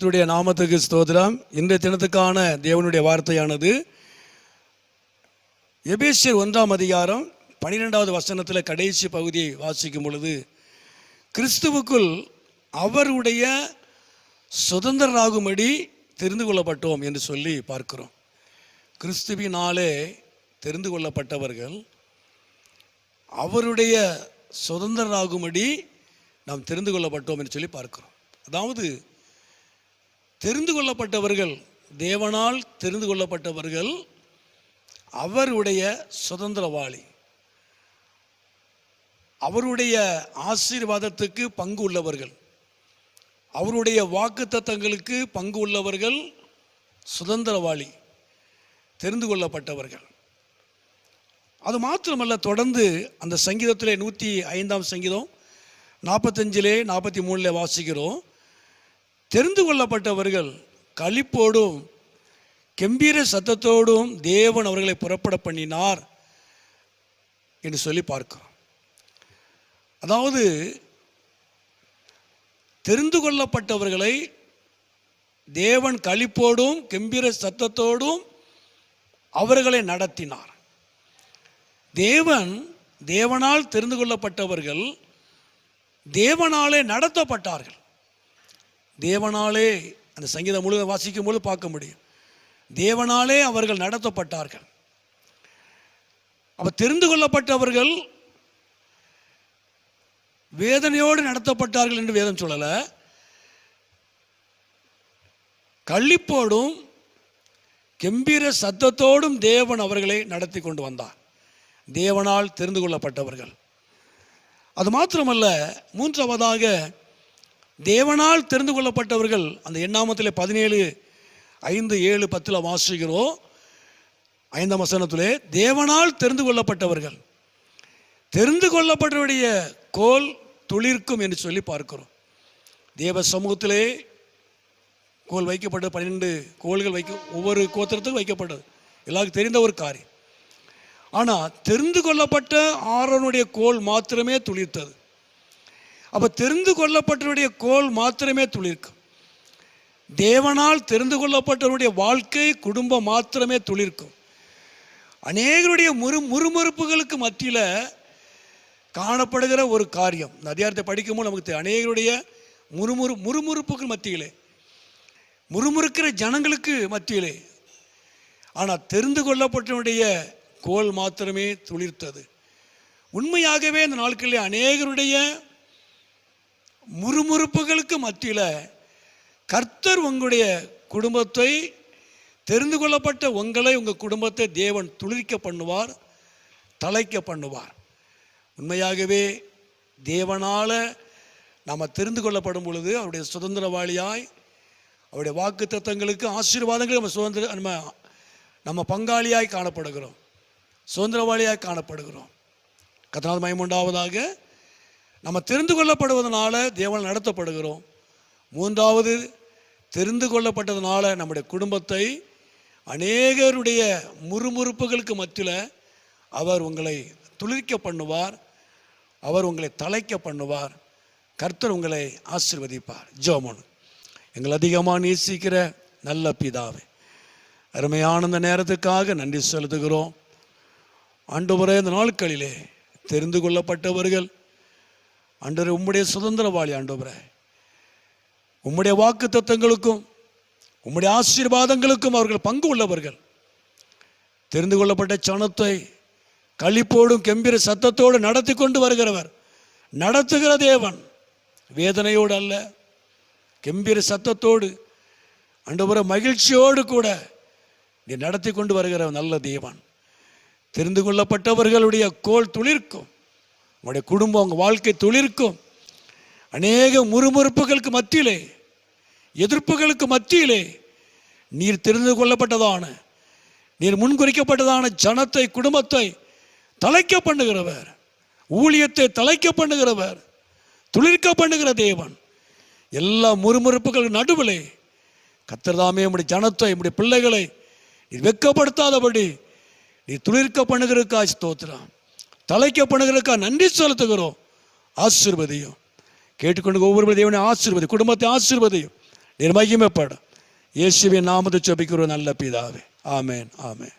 கர்த்தருடைய நாமத்துக்கு ஸ்தோத்திரம். இன்றைய தினத்துக்கான தேவனுடைய வார்த்தையானது எபேசியர் 1ஆம் அதிகாரம் 12வது வசனத்தில் கடைசி பகுதியை வாசிக்கும் பொழுது, கிறிஸ்துவுக்குள் அவருடைய சுதந்திரராகும்படி தெரிந்து கொள்ளப்பட்டோம் என்று சொல்லி பார்க்கிறோம். கிறிஸ்துவினாலே தெரிந்து கொள்ளப்பட்டவர்கள் அவருடைய சுதந்திரராகும்படி நாம் தெரிந்து கொள்ளப்பட்டோம் என்று சொல்லி பார்க்கிறோம். அதாவது தெரிந்து கொள்ளப்பட்டவர்கள், தேவனால் தெரிந்து கொள்ளப்பட்டவர்கள் அவருடைய சுதந்திரவாளி, அவருடைய ஆசீர்வாதத்துக்கு பங்கு உள்ளவர்கள், அவருடைய வாக்குத்தத்தங்களுக்கு பங்கு உள்ளவர்கள், சுதந்திரவாளி, தெரிந்து கொள்ளப்பட்டவர்கள். அது மாத்திரமல்ல, தொடர்ந்து அந்த சங்கீதத்திலே 105ஆம் சங்கீதம் 45 43 வாசிக்கிறோம். தெரிந்து கொள்ளப்பட்டவர்கள் களிப்போடும் கெம்பீர சத்தத்தோடும் தேவன் அவர்களை புறப்பட பண்ணினார் என்று சொல்லி பார்க்கிறோம். அதாவது தெரிந்து கொள்ளப்பட்டவர்களை தேவன் களிப்போடும் கெம்பீர சத்தத்தோடும் அவர்களை நடத்தினார். தேவனால் தெரிந்து கொள்ளப்பட்டவர்கள் தேவனாலே நடத்தப்பட்டார்கள். தேவனாலே, அந்த சங்கீதம் முழுவதும் வாசிக்கும் போது பார்க்க முடியும், தேவனாலே அவர்கள் நடத்தப்பட்டார்கள். அப்ப தெரிந்து கொள்ளப்பட்டவர்கள் வேதனையோடு நடத்தப்பட்டார்கள் என்று வேதம் சொல்லல, களிப்போடும் கெம்பீர சத்தத்தோடும் தேவன் அவர்களை நடத்தி கொண்டு வந்தார். தேவனால் தெரிந்து கொள்ளப்பட்டவர்கள். அது மாத்திரமல்ல, மூன்றாவதாக தேவனால் தெரிந்து கொள்ளப்பட்டவர்கள், அந்த எண்ணாமத்திலே 17 5 7 10 வாசிக்கிறோம். 5ஆம் வசனத்திலே தேவனால் தெரிந்து கொள்ளப்பட்டவர்கள், தெரிந்து கொள்ளப்பட்டவருடைய கோல் துளிர்க்கும் என்று சொல்லி பார்க்கிறோம். தேவ சமூகத்திலே கோல் வைக்கப்பட்டது, 12 கோல்கள் ஒவ்வொரு கோத்திரத்துக்கும் வைக்கப்பட்டது, எல்லாருக்கும் தெரிந்த ஒரு காரியம். ஆனால் தெரிந்து கொள்ளப்பட்ட ஆரோனுடைய கோல் மாத்திரமே துளிர்த்தது. அப்போ தெரிந்து கொள்ளப்பட்டவருடைய கோல் மாத்திரமே துளிர்க்கும். தேவனால் தெரிந்து கொள்ளப்பட்டவருடைய வாழ்க்கை, குடும்பம் மாத்திரமே துளிர்க்கும். அநேகருடைய முறுமுறுப்புகளுக்கு மத்தியில் காணப்படுகிற ஒரு காரியம், இந்த அதிகாரத்தை படிக்கும்போது நமக்கு அநேகருடைய முறுமுறுப்புகள் மத்தியிலே, முறுமுறுக்கிற ஜனங்களுக்கு மத்தியிலே, ஆனால் தெரிந்து கொள்ளப்பட்டவருடைய கோல் மாத்திரமே துளிர்த்தது. உண்மையாகவே இந்த நாட்களில் அநேகருடைய முறுமுறுப்புகளுக்கு மத்தியில் கர்த்தர் உங்களுடைய குடும்பத்தை, தெரிந்து கொள்ளப்பட்ட உங்களை, உங்கள் குடும்பத்தை தேவன் துளிர்க்க பண்ணுவார், தழைக்க பண்ணுவார். உண்மையாகவே தேவனால் நாம் தெரிந்து கொள்ளப்படும் பொழுது அவருடைய சுதந்திரவாளியாய், அவருடைய வாக்கு தத்தங்களுக்கு ஆசீர்வாதங்களுக்கு நம்ம பங்காளியாய் காணப்படுகிறோம், சுதந்திரவாளியாய் காணப்படுகிறோம். கர்த்தரால் மகிமை உண்டாவதாக. நம்ம தெரிந்து கொள்ளப்படுவதனால தேவன் நடத்தப்படுகிறோம். மூன்றாவது, தெரிந்து கொள்ளப்பட்டதுனால நம்முடைய குடும்பத்தை அநேகருடைய முறுமுறுப்புகளுக்கு மத்தியில் அவர் உங்களை துளிர்க்க பண்ணுவார், அவர் உங்களை தழைக்க பண்ணுவார். கர்த்தர் உங்களை ஆசீர்வதிப்பார். ஜெபம். எங்களை அதிகமாக நேசிக்கிற நல்ல பிதாவே, அருமையான இந்த நேரத்துக்காக நன்றி செலுத்துகிறோம். ஆண்டவரே, இந்த நாட்களிலே தெரிந்து கொள்ளப்பட்டவர்கள் ஆண்டவரே, உம்முடைய சுதந்திரவாளி, ஆண்டவரே, உம்முடைய வாக்கு தத்தங்களுக்கும் உம்முடைய ஆசீர்வாதங்களுக்கும் அவர்கள் பங்கு உள்ளவர்கள். தெரிந்து கொள்ளப்பட்ட சனத்தை களிப்போடும் கெம்பீர சத்தத்தோடு நடத்தி கொண்டு வருகிறவர், நடத்துகிற தேவன். வேதனையோடு அல்ல, கெம்பீர சத்தத்தோடு, ஆண்டவரே, மகிழ்ச்சியோடு கூட நீ நடத்தி கொண்டு வருகிற நல்ல தேவன். தெரிந்து கொள்ளப்பட்டவர்களுடைய கோல் துளிர்க்கும், உங்களுடைய குடும்பம், உங்கள் வாழ்க்கை துளிர்க்கும். அநேக முறுமுறுப்புகளுக்கு மத்தியிலே, எதிர்ப்புகளுக்கு மத்தியிலே நீர் தெரிந்து கொள்ளப்பட்டதான, நீர் முன்குறிக்கப்பட்டதான ஜனத்தை, குடும்பத்தை தழைக்க பண்ணுகிறவர், ஊழியத்தை தழைக்க பண்ணுகிறவர், துளிர்க்க பண்ணுகிற தேவன். எல்லா முறுமுறுப்புகளுக்கு நடுவிலே கர்த்தர் தாமே உம்முடைய ஜனத்தை, உம்முடைய பிள்ளைகளை நீர் வெட்கப்படுத்தாதபடி நீ துளிர்க்க பண்ணுகிறதுக்கா ஸ்தோத்திரம், தழைக்க பண்ணுகிறதுக்கா நன்றி செலுத்துகிறோம். ஆசீர்வதியும். கேட்டுக்கொண்டு ஒவ்வொரு தேவனை ஆசீர்வதி, குடும்பத்தை ஆசீர்வதியும். நீர் மகிமைப்படும். இயேசுவின் நாமத்தை ஜெபிக்கிறோம் நல்ல பிதாவே. ஆமென், ஆமென்.